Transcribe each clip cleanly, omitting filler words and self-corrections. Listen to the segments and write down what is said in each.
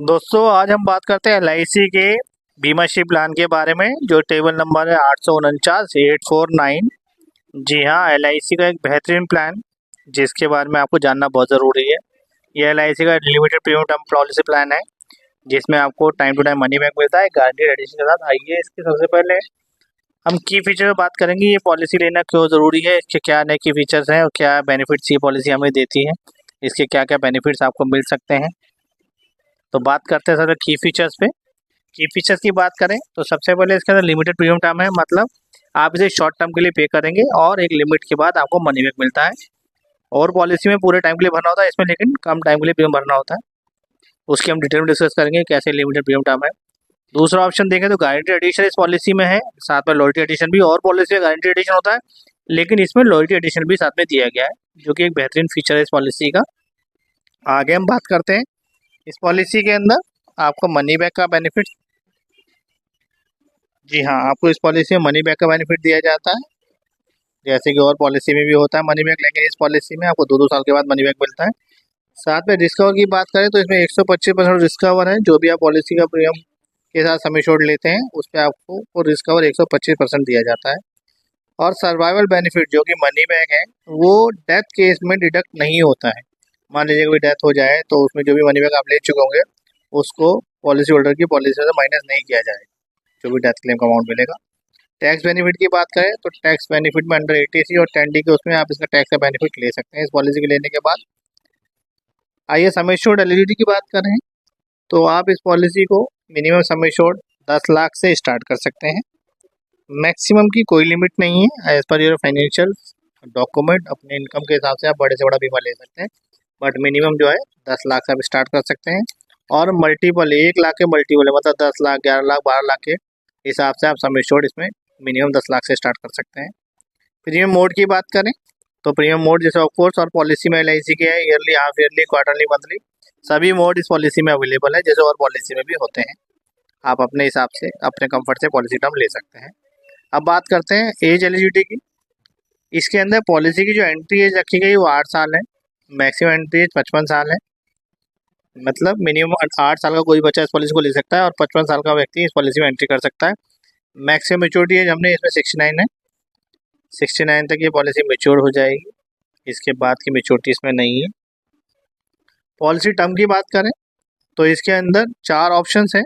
दोस्तों आज हम बात करते हैं LIC के बीमाश्री प्लान के बारे में जो टेबल नंबर है 849 जी हाँ, LIC का एक बेहतरीन प्लान जिसके बारे में आपको जानना बहुत ज़रूरी है। ये LIC का limited premium term policy plan है जिसमें आपको time to time money back मिलता है गारंटीड एडिशन के साथ। आइए इसके सबसे पहले हम की फीचर पर बात करेंगे। ये पॉलिसी लेना क्यों ज़रूरी है, इसके क्या नए की फीचर्स हैं और क्या बेनिफिट्स ये पॉलिसी हमें देती है, इसके क्या क्या बेनिफिट्स आपको मिल सकते हैं। तो बात करते हैं सबसे की फीचर्स पे। की फीचर्स की बात करें तो सबसे पहले इसके अंदर लिमिटेड प्रीमियम टर्म है, मतलब आप इसे शॉर्ट टर्म के लिए पे करेंगे और एक लिमिट के बाद आपको मनी बैक मिलता है। और पॉलिसी में पूरे टाइम के लिए भरना होता है, इसमें लेकिन कम टाइम के लिए प्रीमियम भरना होता है। उसकी हम डिटेल में डिस्कस करेंगे कैसे लिमिटेड प्रीमियम टर्म है। दूसरा ऑप्शन देखें तो गारंटी एडिशन इस पॉलिसी में है, साथ में लॉयल्टी एडिशन भी। और पॉलिसी में गारंटी एडिशन होता है लेकिन इसमें लॉयल्टी एडिशन भी साथ में दिया गया है जो कि एक बेहतरीन फीचर है इस पॉलिसी का। आगे हम बात करते हैं इस पॉलिसी के अंदर आपको मनी बैक का बेनिफिट। जी हाँ, आपको इस पॉलिसी में मनी बैक का बेनिफिट दिया जाता है जैसे कि और पॉलिसी में भी होता है मनी बैक, लेकिन इस पॉलिसी में आपको 2-2 साल के बाद मनी बैक मिलता है। साथ में रिस्क कवर की बात करें तो इसमें 125% रिस्क कवर है। जो भी आप पॉलिसी का प्रीमियम के साथ सम एश्योर्ड लेते हैं उस पर आपको वो रिस्क कवर 125% दिया जाता है। और सर्वाइवल बेनिफिट जो कि मनी बैक है वो डेथ केस में डिडक्ट नहीं होता है। मान लीजिए कोई डेथ हो जाए तो उसमें जो भी मनी बैक आप ले चुके होंगे उसको पॉलिसी होल्डर की पॉलिसी से माइनस नहीं किया जाए, जो भी डेथ क्लेम का अमाउंट मिलेगा। टैक्स बेनिफिट की बात करें तो टैक्स बेनिफिट में अंडर 80C और 10D के उसमें आप इसका टैक्स का बेनिफिट ले सकते हैं इस पॉलिसी के लेने के बाद। आइए सम एश्योर्ड एलिजिबिलिटी की बात करें तो आप इस पॉलिसी को मिनिमम सम एश्योर्ड 10 लाख से स्टार्ट कर सकते हैं। मैक्सिमम की कोई लिमिट नहीं है, as per your financial document अपने इनकम के हिसाब से आप बड़े से बड़ा बीमा ले सकते हैं, बट मिनिमम जो है 10 लाख से आप स्टार्ट कर सकते हैं। और मल्टीपल 1 लाख के मल्टीपल है, मतलब 10 लाख 11 लाख 12 लाख के हिसाब से आप सम एश्योर्ड इसमें मिनिमम 10 लाख से स्टार्ट कर सकते हैं। प्रीमियम मोड की बात करें तो प्रीमियम मोड जैसे ऑफकोर्स और पॉलिसी में LIC के है yearly, half yearly, quarterly, monthly, सभी मोड इस पॉलिसी में अवेलेबल है जैसे और पॉलिसी में भी होते हैं। आप अपने हिसाब से अपने कंफर्ट से पॉलिसी टर्म ले सकते हैं। अब बात करते हैं एज एलिजिबिलिटी की। इसके अंदर पॉलिसी की जो एंट्री एज रखी गई वो 8 साल है, मैक्सिमम एंट्री एज 55 साल है। मतलब मिनिमम 8 साल का कोई बच्चा इस पॉलिसी को ले सकता है और 55 साल का व्यक्ति इस पॉलिसी में एंट्री कर सकता है। मैक्सिमम मेच्योरिटी एज हमने इसमें 69 है, 69 तक ये पॉलिसी मेच्योर हो जाएगी, इसके बाद की मेच्योरिटी इसमें नहीं है। पॉलिसी टर्म की बात करें तो इसके अंदर 4 ऑप्शन हैं।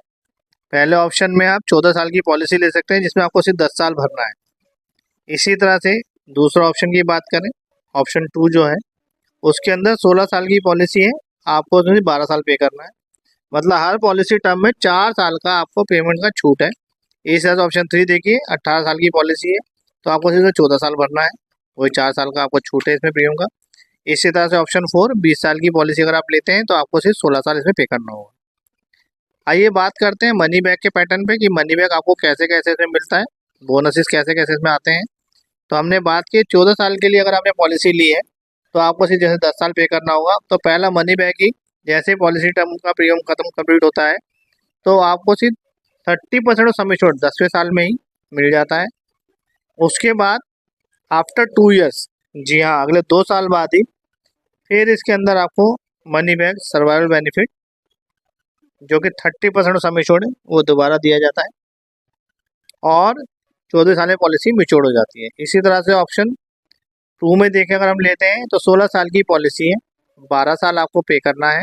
पहले ऑप्शन में आप 14 साल की पॉलिसी ले सकते हैं जिसमें आपको सिर्फ 10 साल भरना है। इसी तरह से दूसरा ऑप्शन की बात करें, ऑप्शन 2 जो है उसके अंदर 16 साल की पॉलिसी है, आपको उसमें 12 साल पे करना है। मतलब हर पॉलिसी टर्म में 4 साल का आपको पेमेंट का छूट है। इस तरह से ऑप्शन 3 देखिए, 18 साल की पॉलिसी है तो आपको सिर्फ 14 साल भरना है, वही 4 साल का आपको छूट है इसमें प्रीमियम का। इसी तरह से ऑप्शन 4 20 साल की पॉलिसी अगर आप लेते हैं तो आपको सिर्फ 16 साल इसमें पे करना होगा। आइए बात करते हैं मनी बैक के पैटर्न पे कि मनी बैक आपको कैसे कैसे इसमें मिलता है, बोनसेस कैसे कैसे इसमें आते हैं। तो हमने बात की 14 साल के लिए अगर आपने पॉलिसी ली है तो आपको सिर्फ जैसे 10 साल पे करना होगा। तो पहला मनी बैक ही जैसे पॉलिसी टर्म का प्रीमियम खत्म कंप्लीट होता है तो आपको सिर्फ 30% ऑफ सम एश्योर्ड 10वें साल में ही मिल जाता है। उसके बाद आफ्टर 2 ईयर्स, जी हाँ अगले 2 साल बाद ही फिर इसके अंदर आपको मनी बैक सर्वाइवल बेनिफिट जो कि 30% ऑफ सम एश्योर्ड है वो दोबारा दिया जाता है और 14 साल में पॉलिसी मेच्योर हो जाती है। इसी तरह से ऑप्शन 2 में देखें अगर हम लेते हैं तो 16 साल की पॉलिसी है, 12 साल आपको पे करना है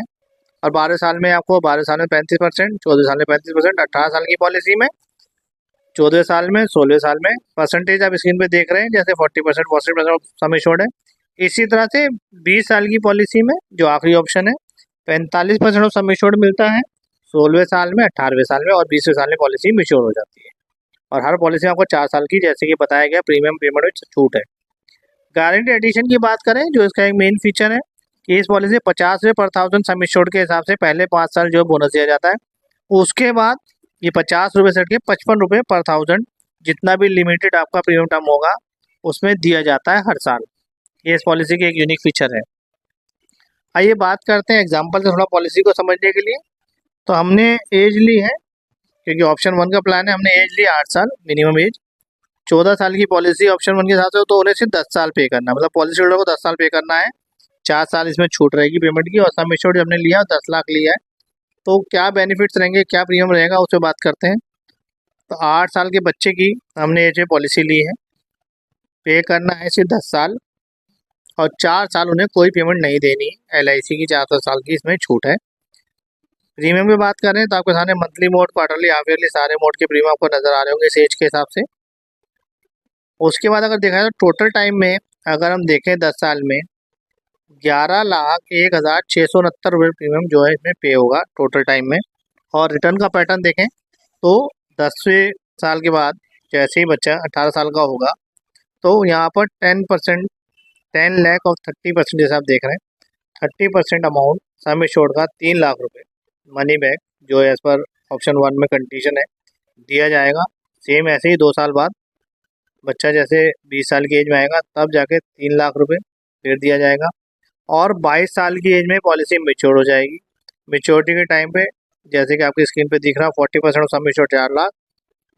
और 12 साल में आपको 12 साल में 35%, 14 साल में 35%, 18 साल की पॉलिसी में 14 साल में, 16 साल में परसेंटेज आप स्क्रीन पे देख रहे हैं जैसे 40%, 40% सम एश्योर्ड है। इसी तरह से 20 साल की पॉलिसी में जो आखिरी ऑप्शन है 45% ऑफ सम एश्योर्ड मिलता है 16वें साल में, 18वें साल में और 20वें साल में पॉलिसी मेच्योर हो जाती है। और हर पॉलिसी में आपको 4 साल की जैसे कि बताया गया प्रीमियम पेमेंट में छूट है। गारंटी एडिशन की बात करें जो इसका एक मेन फीचर है कि इस पॉलिसी 50 पर 1000 सम एश्योर्ड के हिसाब से पहले 5 साल जो बोनस दिया जाता है, उसके बाद ये 50 रुपये से हट के 55 रुपये पर 1000 जितना भी लिमिटेड आपका प्रीमियम टर्म होगा उसमें दिया जाता है हर साल। ये इस पॉलिसी की एक यूनिक फीचर है। आइए बात करते हैं एग्जाम्पल से थोड़ा पॉलिसी को समझने के लिए। तो हमने एज ली है क्योंकि ऑप्शन 1 का प्लान है, हमने एज ली 8 साल मिनिमम एज। 14 साल की पॉलिसी ऑप्शन 1 के हिसाब से तो उन्हें सिर्फ 10 साल पे करना है, मतलब पॉलिसी होल्डर को 10 साल पे करना है, 4 साल इसमें छूट रहेगी पेमेंट की। और सम एश्योर्ड हमने लिया 10 लाख लिया है तो क्या बेनिफिट्स रहेंगे, क्या प्रीमियम रहेगा, उस पर बात करते हैं। तो 8 साल के बच्चे की हमने ये जो पॉलिसी ली है, पे करना है सिर्फ 10 साल, और 4 साल उन्हें कोई पेमेंट नहीं देनी है। LIC की 4 साल की इसमें छूट है। प्रीमियम की बात करें तो आपके सामने monthly mode, quarterly, half yearly सारे मोड के प्रीमियम आपको नजर आ रहे होंगे इस एज के हिसाब से। उसके बाद अगर देखा जाए तो टोटल टाइम में अगर हम देखें 10 साल में 11,01,669 रुपये प्रीमियम जो है इसमें पे होगा टोटल टाइम में। और रिटर्न का पैटर्न देखें तो 10वें साल के बाद जैसे ही बच्चा 18 साल का होगा तो यहाँ पर 10%, 10 लाख और 30% जैसे आप देख रहे हैं, 30% अमाउंट सम एश्योर्ड का 3 लाख रुपए मनी बैक जो एज पर ऑप्शन 1 में कंडीशन है दिया जाएगा। सेम ऐसे ही 2 साल बाद बच्चा जैसे 20 साल की एज में आएगा तब जाके 3 लाख रुपए फिर दिया जाएगा। और 22 साल की एज में पॉलिसी मेच्योर हो जाएगी। मेच्योरिटी के टाइम पे जैसे कि आपकी स्क्रीन पे दिख रहा है 40% सम एश्योर्ड 4 लाख,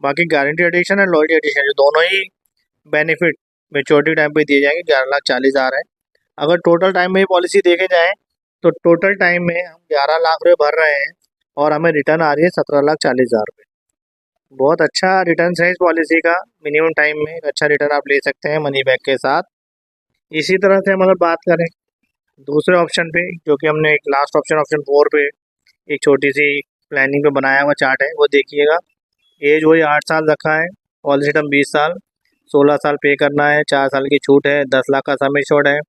बाकी गारंटी एडिशन और लॉयल्टी एडिशन जो दोनों ही बेनिफिट मेच्योरिटी टाइम पे दिए जाएंगे 11,40,000 है। अगर टोटल टाइम में ही पॉलिसी देखे जाए तो टोटल टाइम में हम 11 लाख रुपये भर रहे हैं और हमें रिटर्न आ रही है 17,40,000 रुपये। बहुत अच्छा रिटर्न है इस पॉलिसी का। मिनिमम टाइम में एक अच्छा रिटर्न आप ले सकते हैं मनी बैक के साथ। इसी तरह से हम अगर बात करें दूसरे ऑप्शन पे, जो कि हमने एक लास्ट ऑप्शन ऑप्शन 4 पे एक छोटी सी प्लानिंग पे बनाया हुआ चार्ट है, वो देखिएगा। एज वही 8 साल रखा है, पॉलिसी टर्म 20 साल, 16 साल पे करना है, 4 साल की छूट है, 10 लाख का सम एश्योर्ड है।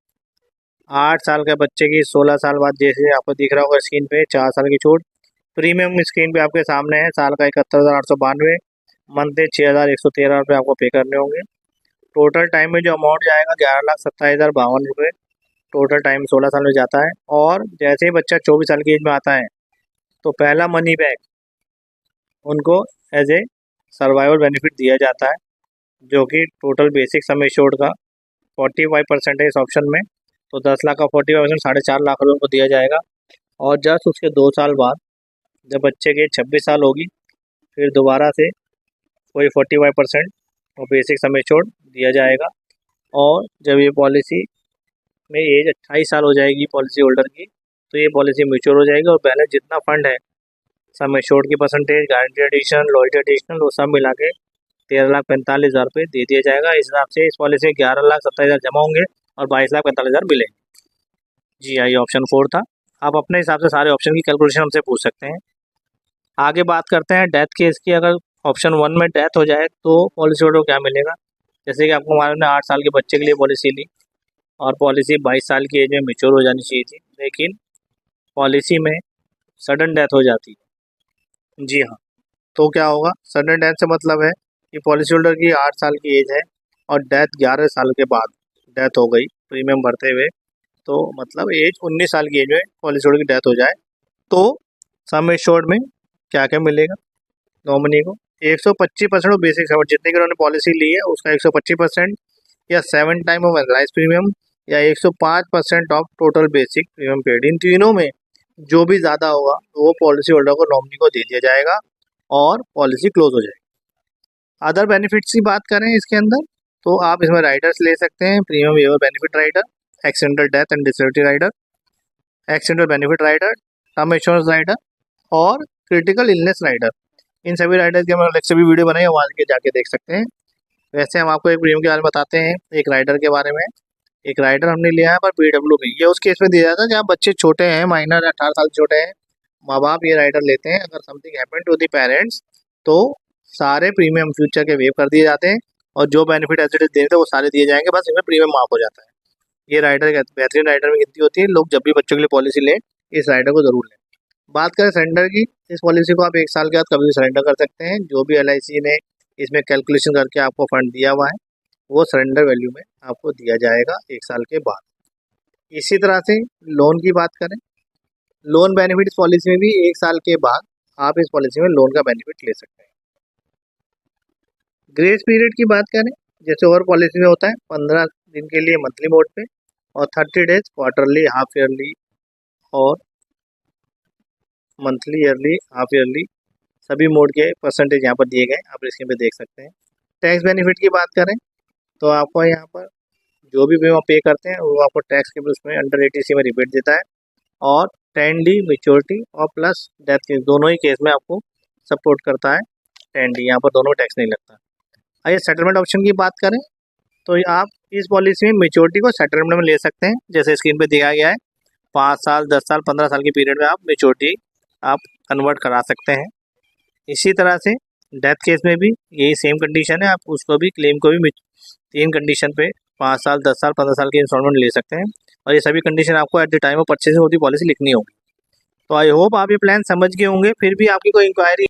8 साल के बच्चे की 16 साल बाद जैसे आपको दिख रहा होगा स्क्रीन पे 4 साल की छूट। प्रीमियम स्क्रीन पे आपके सामने है, साल का 71,892, मंथली 6,113 रुपये आपको पे करने होंगे। टोटल टाइम में जो अमाउंट जाएगा 11,27,052 रुपये टोटल टाइम 16 साल में जाता है। और जैसे ही बच्चा 24 साल की एज में आता है तो पहला मनी बैक उनको एज ए सर्वाइवल बेनिफिट दिया जाता है, जो कि टोटल बेसिक सम एश्योर्ड का 45% है इस ऑप्शन में। तो 10 लाख का 45% 4.5 लाख रुपये उनको दिया जाएगा। और जस्ट उसके 2 साल बाद जब बच्चे की 26 साल होगी फिर दोबारा से कोई 45% और बेसिक सम एश्योर्ड दिया जाएगा। और जब ये पॉलिसी में एज 28 साल हो जाएगी पॉलिसी होल्डर की तो ये पॉलिसी मैच्योर हो जाएगी और बैलेंस जितना फंड है, सम एश्योर्ड की percentage, guarantee addition, loyalty additional, वो सब मिला के 13,45,000 रुपये दे दिया जाएगा। इस हिसाब से इस पॉलिसी में 11,27,000 जमा होंगे और 22,45,000 मिलेंगे। जी हाँ, ये ऑप्शन 4 था। आप अपने हिसाब से सारे ऑप्शन की कैलकुलेशन हमसे पूछ सकते हैं। आगे बात करते हैं डेथ केस की। अगर ऑप्शन 1 में डेथ हो जाए तो पॉलिसी होल्डर को क्या मिलेगा। जैसे कि आपको मालूम है 8 साल के बच्चे के लिए पॉलिसी ली और पॉलिसी 22 साल की एज में मेच्योर हो जानी चाहिए थी, लेकिन पॉलिसी में सडन डेथ हो जाती है। जी हाँ, तो क्या होगा, सडन डेथ से मतलब है कि पॉलिसी होल्डर की 8 साल की एज है और डेथ 11 साल के बाद डेथ हो गई प्रीमियम भरते हुए, तो मतलब एज 19 साल की एज में पॉलिसी होल्डर की डेथ हो जाए तो सम एश्योर्ड में क्या क्या मिलेगा नॉमिनी को। 125% बेसिक सेवन जितने की उन्होंने पॉलिसी ली है उसका 125%, या 7 टाइम ऑफ एनालाइज प्रीमियम, या 105% of total basic premium paid. इन तीनों में जो भी ज़्यादा होगा तो वो पॉलिसी होल्डर को नॉमिनी को दे दिया जाएगा और पॉलिसी क्लोज हो जाएगी। अदर बेनिफिट्स की बात करें इसके अंदर तो आप इसमें राइडर्स ले सकते हैं। Premium waiver benefit rider, accidental death and disability rider, accidental benefit rider, term insurance rider और क्रिटिकल इलनेस राइडर। इन सभी राइडर्स की हम अलग से भी वीडियो बनाई है, वहाँ के जाके देख सकते हैं। वैसे हम आपको एक प्रीमियम के बारे में बताते हैं, एक राइडर के बारे में। एक राइडर हमने लिया है पर PW में, ये उस केस में दिया जाता है जहाँ बच्चे छोटे हैं, माइनर 18 साल छोटे हैं, माँ बाप ये राइडर लेते हैं। अगर something happen to the parents तो सारे प्रीमियम फ्यूचर के वेव कर दिए जाते हैं और जो बेनिफिट एज इट इज देते हैं वो सारे दिए जाएंगे, बस इसमें प्रीमियम माफ हो जाता है। ये राइडर बेहतरीन राइडर में गिनती होती है। लोग जब भी बच्चों के लिए पॉलिसी लें इस राइडर को जरूर लें। बात करें सरेंडर की, इस पॉलिसी को आप 1 साल के बाद कभी भी सरेंडर कर सकते हैं। जो भी LIC ने इसमें कैलकुलेशन करके आपको फंड दिया हुआ है वो सरेंडर वैल्यू में आपको दिया जाएगा 1 साल के बाद। इसी तरह से लोन की बात करें, लोन बेनिफिट इस पॉलिसी में भी 1 साल के बाद आप इस पॉलिसी में लोन का बेनिफिट ले सकते हैं। ग्रेस पीरियड की बात करें, जैसे और पॉलिसी में होता है 15 दिन के लिए मंथली मोड पे और 30 डेज क्वार्टरली, हाफ ईयरली और मंथली, ईयरली, हाफ ईयरली सभी मोड के परसेंटेज यहाँ पर दिए गए, आप स्क्रीन पे देख सकते हैं। टैक्स बेनिफिट की बात करें तो आपको यहाँ पर जो भी बीमा पे करते हैं वो आपको टैक्स के उसमें अंडर 80C में रिबेट देता है और 10D मेच्योरिटी और प्लस डेथ केस दोनों ही केस में आपको सपोर्ट करता है 10D, यहाँ पर दोनों टैक्स नहीं लगता। आइए सेटलमेंट ऑप्शन की बात करें तो आप इस पॉलिसी में मेच्योरिटी को सेटलमेंट में ले सकते हैं, जैसे स्क्रीन पे दिया गया है 5 साल 10 साल 15 साल के पीरियड में आप मेच्योरिटी आप कन्वर्ट करा सकते हैं। इसी तरह से डेथ केस में भी यही सेम कंडीशन है, आप उसको भी क्लेम को भी 3 कंडीशन पे 5 साल 10 साल 15 साल के इंस्टॉलमेंट ले सकते हैं और ये सभी कंडीशन आपको at the time of purchasing होती पॉलिसी लिखनी होगी। तो आई होप आप ये प्लान समझ गए होंगे। फिर भी आपकी कोई इंक्वायरी